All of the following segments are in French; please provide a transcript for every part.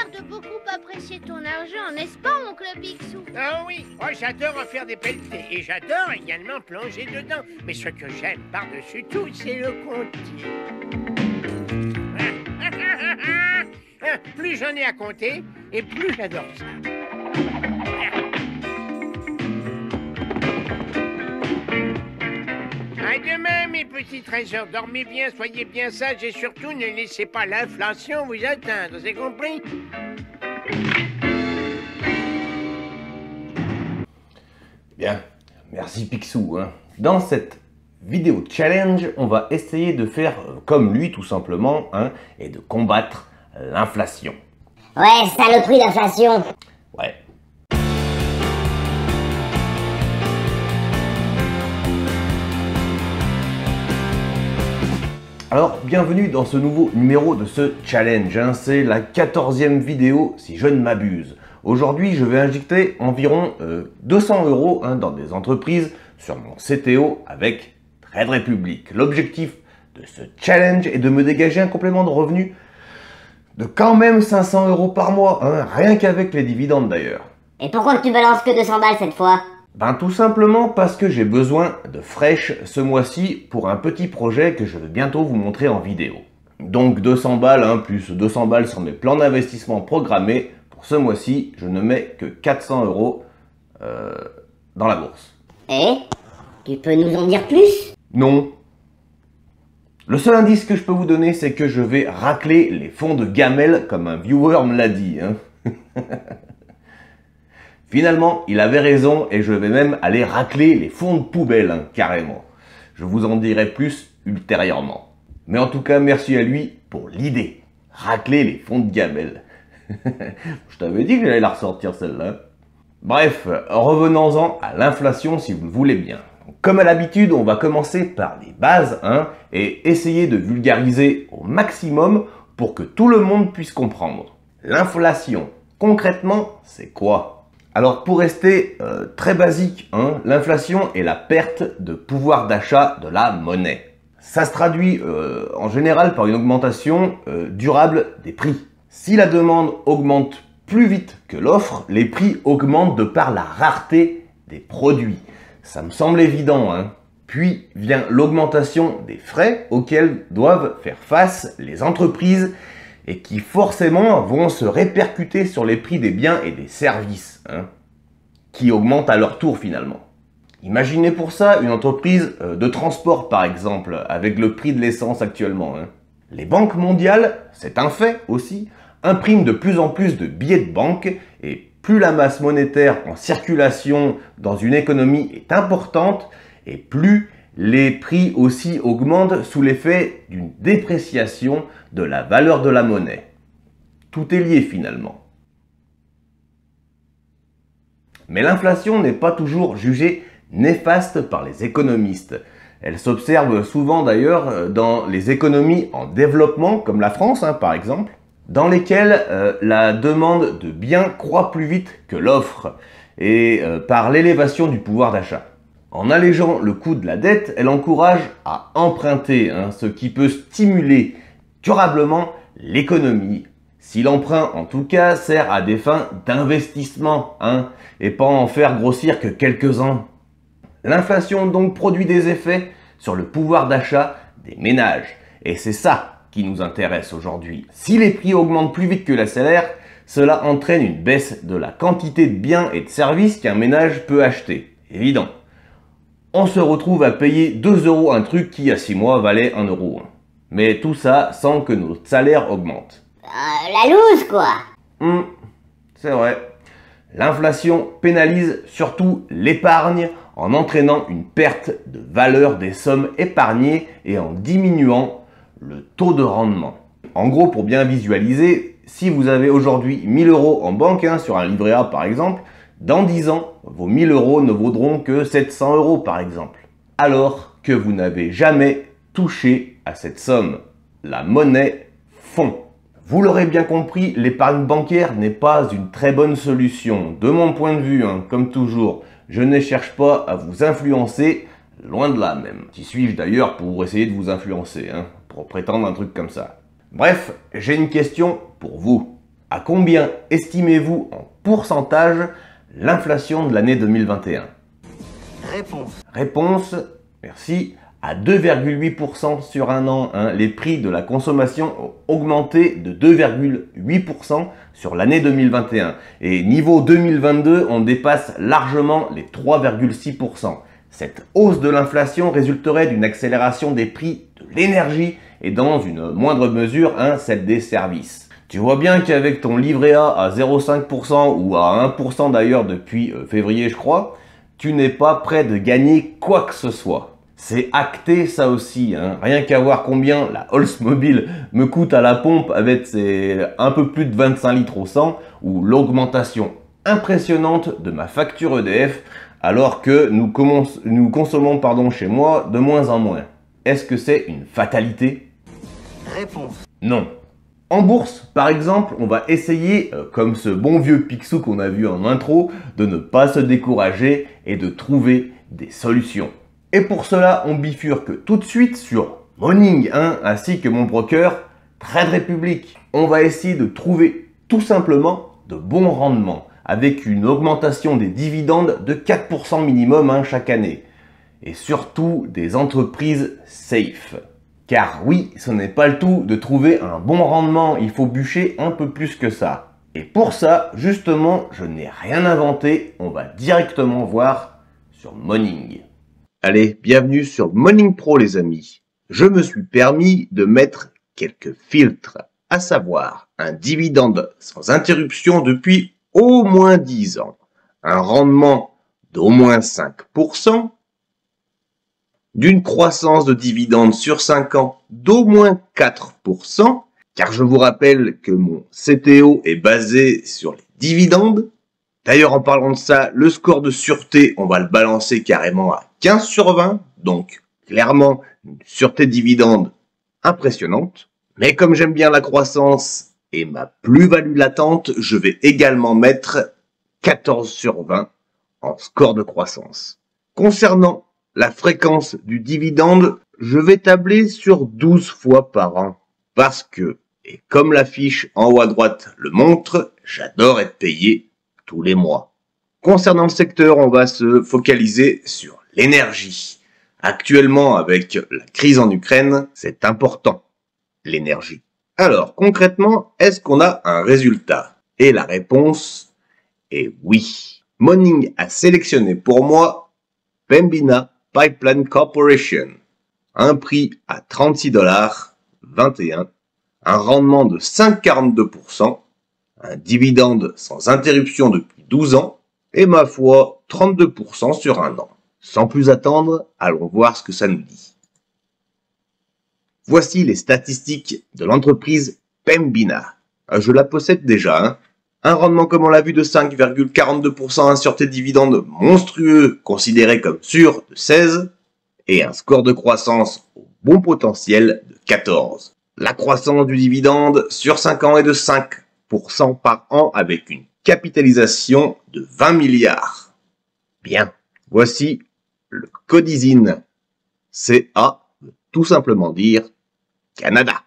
l'air de beaucoup apprécier ton argent, n'est-ce pas, oncle Picsou? Ah oui, oh, j'adore en faire des pelletés et j'adore également plonger dedans. Mais ce que j'aime par-dessus tout, c'est le compter. Plus j'en ai à compter, et plus j'adore ça. À demain, mes petits trésors. Dormez bien, soyez bien sages et surtout ne laissez pas l'inflation vous atteindre. C'est compris? Bien, merci Picsou. Dans cette vidéo challenge, on va essayer de faire comme lui tout simplement et de combattre l'inflation. Ouais, saloperie d'inflation. Ouais. Alors, bienvenue dans ce nouveau numéro de ce challenge. C'est la 14e vidéo si je ne m'abuse. Aujourd'hui, je vais injecter environ 200 € dans des entreprises sur mon CTO avec Trade Republic. L'objectif de ce challenge est de me dégager un complément de revenu de quand même 500 € par mois, rien qu'avec les dividendes d'ailleurs. Et pourquoi tu balances que 200 balles cette fois? Ben tout simplement parce que j'ai besoin de fraîche ce mois-ci pour un petit projet que je vais bientôt vous montrer en vidéo. Donc 200 balles plus 200 balles sur mes plans d'investissement programmés. Pour ce mois-ci, je ne mets que 400 € dans la bourse. Et tu peux nous en dire plus? Non. Le seul indice que je peux vous donner, c'est que je vais racler les fonds de gamelle comme un viewer me l'a dit. Finalement, il avait raison et je vais même aller racler les fonds de poubelle, carrément. Je vous en dirai plus ultérieurement. Mais en tout cas, merci à lui pour l'idée. Racler les fonds de gamelle. Je t'avais dit que j'allais la ressortir celle-là. Bref, revenons-en à l'inflation si vous le voulez bien. Comme à l'habitude, on va commencer par les bases et essayer de vulgariser au maximum pour que tout le monde puisse comprendre. L'inflation, concrètement, c'est quoi? Alors pour rester très basique, l'inflation est la perte de pouvoir d'achat de la monnaie. Ça se traduit en général par une augmentation durable des prix. Si la demande augmente plus vite que l'offre, les prix augmentent de par la rareté des produits. Ça me semble évident. Puis vient l'augmentation des frais auxquels doivent faire face les entreprises et qui forcément vont se répercuter sur les prix des biens et des services, qui augmentent à leur tour finalement. Imaginez pour ça une entreprise de transport par exemple, avec le prix de l'essence actuellement. Les banques mondiales, c'est un fait aussi, impriment de plus en plus de billets de banque et plus la masse monétaire en circulation dans une économie est importante et plus les prix aussi augmentent sous l'effet d'une dépréciation de la valeur de la monnaie. Tout est lié finalement. Mais l'inflation n'est pas toujours jugée néfaste par les économistes. Elle s'observe souvent d'ailleurs dans les économies en développement, comme la France par exemple, dans lesquelles la demande de biens croît plus vite que l'offre, et par l'élévation du pouvoir d'achat. En allégeant le coût de la dette, elle encourage à emprunter, ce qui peut stimuler durablement l'économie. Si l'emprunt, en tout cas, sert à des fins d'investissement, et pas en faire grossir que quelques-uns. L'inflation donc produit des effets sur le pouvoir d'achat des ménages. Et c'est ça qui nous intéresse aujourd'hui. Si les prix augmentent plus vite que les salaires, cela entraîne une baisse de la quantité de biens et de services qu'un ménage peut acheter. Évident. On se retrouve à payer 2 € un truc qui, à 6 mois, valait 1 €. Mais tout ça sans que notre salaire augmente. La loose, quoi. C'est vrai. L'inflation pénalise surtout l'épargne en entraînant une perte de valeur des sommes épargnées et en diminuant le taux de rendement. En gros, pour bien visualiser, si vous avez aujourd'hui 1000 € en banque, sur un livret A par exemple, dans 10 ans, vos 1000 € ne vaudront que 700 € par exemple. Alors que vous n'avez jamais touché à cette somme. La monnaie fond. Vous l'aurez bien compris, l'épargne bancaire n'est pas une très bonne solution. De mon point de vue, comme toujours, je ne cherche pas à vous influencer, loin de là même. Qui suis-je d'ailleurs pour essayer de vous influencer, pour prétendre un truc comme ça. Bref, j'ai une question pour vous. À combien estimez-vous en pourcentage l'inflation de l'année 2021? Réponse, merci, à 2,8% sur un an. Les prix de la consommation ont augmenté de 2,8% sur l'année 2021. Et niveau 2022, on dépasse largement les 3,6%. Cette hausse de l'inflation résulterait d'une accélération des prix de l'énergie et dans une moindre mesure, celle des services. Tu vois bien qu'avec ton livret A à 0,5% ou à 1% d'ailleurs depuis février je crois, tu n'es pas prêt de gagner quoi que ce soit. C'est acté ça aussi, rien qu'à voir combien la Oldsmobile me coûte à la pompe avec ses un peu plus de 25 litres au 100 ou l'augmentation impressionnante de ma facture EDF alors que nous consommons chez moi de moins en moins. Est-ce que c'est une fatalité? Réponse. Non. En bourse, par exemple, on va essayer, comme ce bon vieux Picsou qu'on a vu en intro, de ne pas se décourager et de trouver des solutions. Et pour cela, on bifurque tout de suite sur Morning, ainsi que mon broker Trade Republic. On va essayer de trouver tout simplement de bons rendements, avec une augmentation des dividendes de 4% minimum chaque année. Et surtout des entreprises safe. Car oui, ce n'est pas le tout de trouver un bon rendement, il faut bûcher un peu plus que ça. Et pour ça, justement, je n'ai rien inventé, on va directement voir sur Morning. Allez, bienvenue sur Morning Pro les amis. Je me suis permis de mettre quelques filtres, à savoir un dividende sans interruption depuis au moins 10 ans, un rendement d'au moins 5%, d'une croissance de dividendes sur 5 ans d'au moins 4%, car je vous rappelle que mon CTO est basé sur les dividendes. D'ailleurs, en parlant de ça, le score de sûreté, on va le balancer carrément à 15 sur 20, donc clairement une sûreté dividende impressionnante. Mais comme j'aime bien la croissance et ma plus-value latente, je vais également mettre 14 sur 20 en score de croissance. Concernant la fréquence du dividende, je vais tabler sur 12 fois par an. Parce que, et comme l'affiche en haut à droite le montre, j'adore être payé tous les mois. Concernant le secteur, on va se focaliser sur l'énergie. Actuellement, avec la crise en Ukraine, c'est important, l'énergie. Alors, concrètement, est-ce qu'on a un résultat? Et la réponse est oui. Morning a sélectionné pour moi Pembina Pipeline Corporation, un prix à $36,21, un rendement de 5,42%, un dividende sans interruption depuis 12 ans, et ma foi, 32% sur un an. Sans plus attendre, allons voir ce que ça nous dit. Voici les statistiques de l'entreprise Pembina. Je la possède déjà. Un rendement comme on l'a vu de 5,42%, un sûreté de dividende monstrueux considéré comme sûr de 16 et un score de croissance au bon potentiel de 14. La croissance du dividende sur 5 ans est de 5% par an avec une capitalisation de 20 milliards. Bien, voici le code ISIN. CA veut tout simplement dire Canada.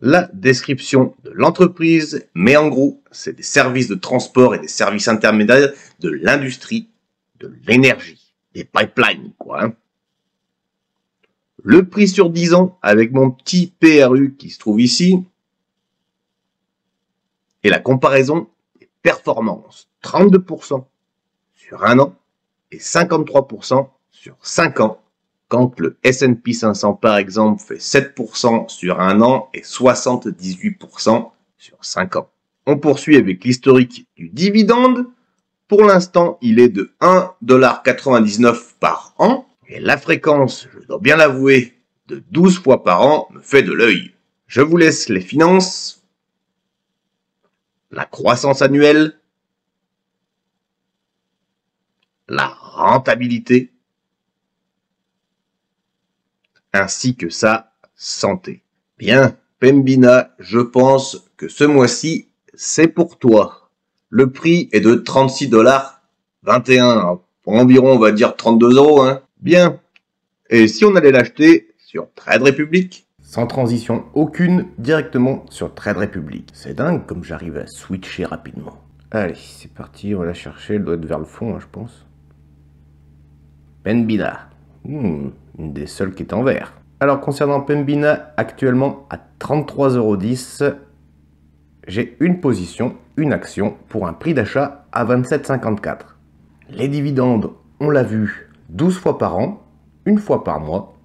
La description de l'entreprise, mais en gros, c'est des services de transport et des services intermédiaires de l'industrie, de l'énergie, des pipelines, quoi. Le prix sur 10 ans, avec mon petit PRU qui se trouve ici, et la comparaison des performances, 32% sur un an et 53% sur 5 ans. Quand le S&P 500 par exemple fait 7% sur un an et 78% sur 5 ans. On poursuit avec l'historique du dividende. Pour l'instant, il est de 1,99$ par an. Et la fréquence, je dois bien l'avouer, de 12 fois par an me fait de l'œil. Je vous laisse les finances, la croissance annuelle, la rentabilité, ainsi que sa santé. Bien, Pembina, je pense que ce mois-ci, c'est pour toi. Le prix est de $36,21, pour environ, on va dire 32 €. Bien, et si on allait l'acheter sur Trade Republic? sans transition aucune, directement sur Trade Republic. C'est dingue comme j'arrive à switcher rapidement. Allez, c'est parti, on va la chercher, elle doit être vers le fond, hein, je pense. Pembina. Une des seules qui est en vert. Alors, concernant Pembina, actuellement à 33,10 €, j'ai une position, une action, pour un prix d'achat à 27,54 €. Les dividendes, on l'a vu, 12 fois par an, une fois par mois,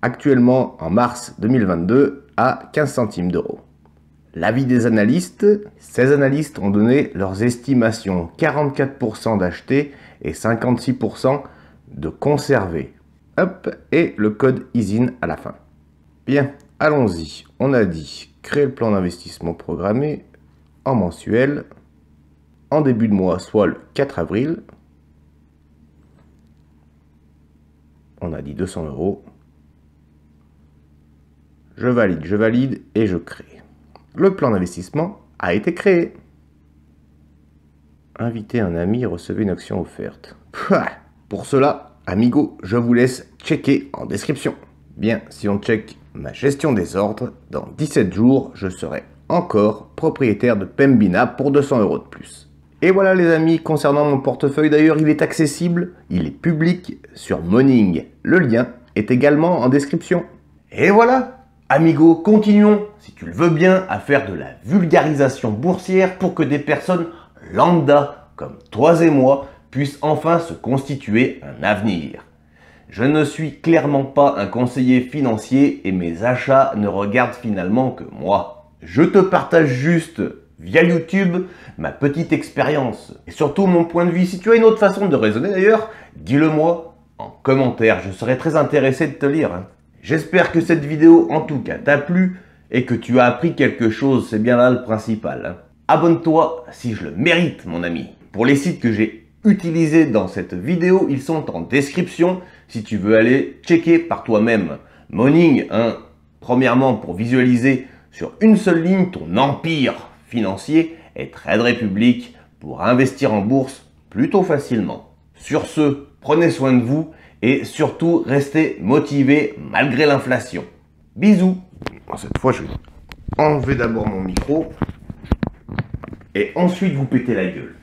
actuellement en mars 2022 à 15 centimes d'euros. L'avis des analystes, ces analystes ont donné leurs estimations, 44% d'acheter et 56% de conserver. Hop, et le code ISIN à la fin. Bien, allons-y. On a dit créer le plan d'investissement programmé en mensuel, en début de mois, soit le 4 avril. On a dit 200 €. Je valide et je crée. Le plan d'investissement a été créé. Invitez un ami et recevez une action offerte. Pour cela, amigo, je vous laisse checker en description. Bien, si on check ma gestion des ordres, dans 17 jours, je serai encore propriétaire de Pembina pour 200 € de plus. Et voilà les amis, concernant mon portefeuille d'ailleurs, il est accessible, il est public sur Moning. Le lien est également en description. Et voilà, amigo, continuons, si tu le veux bien, à faire de la vulgarisation boursière pour que des personnes lambda, comme toi et moi, puissent enfin se constituer un avenir. Je ne suis clairement pas un conseiller financier et mes achats ne regardent finalement que moi. Je te partage juste, via YouTube, ma petite expérience et surtout mon point de vue. Si tu as une autre façon de raisonner d'ailleurs, dis-le moi en commentaire, je serais très intéressé de te lire. J'espère que cette vidéo en tout cas t'a plu et que tu as appris quelque chose, c'est bien là le principal. Abonne-toi si je le mérite mon ami. Pour les sites que j'ai utilisés dans cette vidéo, ils sont en description si tu veux aller checker par toi-même. Moning, premièrement pour visualiser sur une seule ligne ton empire financier et Trade Republic pour investir en bourse plutôt facilement. Sur ce, prenez soin de vous et surtout restez motivés malgré l'inflation. Bisous. Cette fois, je vais enlever d'abord mon micro et ensuite vous péter la gueule.